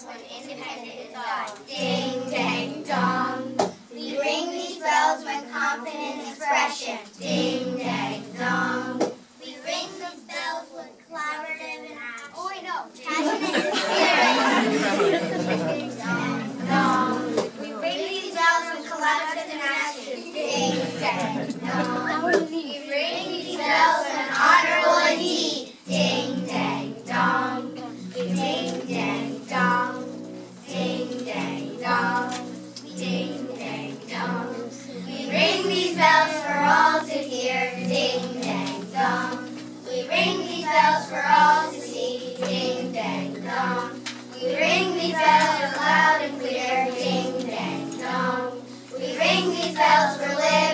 bells when independent is dawn. Ding, dang, dong. We ring these bells when confident expression. Ding, dang, dong. We ring these bells when collaborative and action. Oh, wait, no. Passionate spirit. Ding, dang, dong. We ring these bells when collaborative and action. Ding, dang, dong. We ring these bells when honorable indeed. Ding, dang, dong. Ding, dang, dong. Ding, dang, dong. Ding, dang, dong. We ring these bells for all to hear. Ding, dang, dong. We ring these bells for all to see. Ding, dang, dong. We ring these bells loud and clear. Ding, dang, dong. We ring these bells for liberty.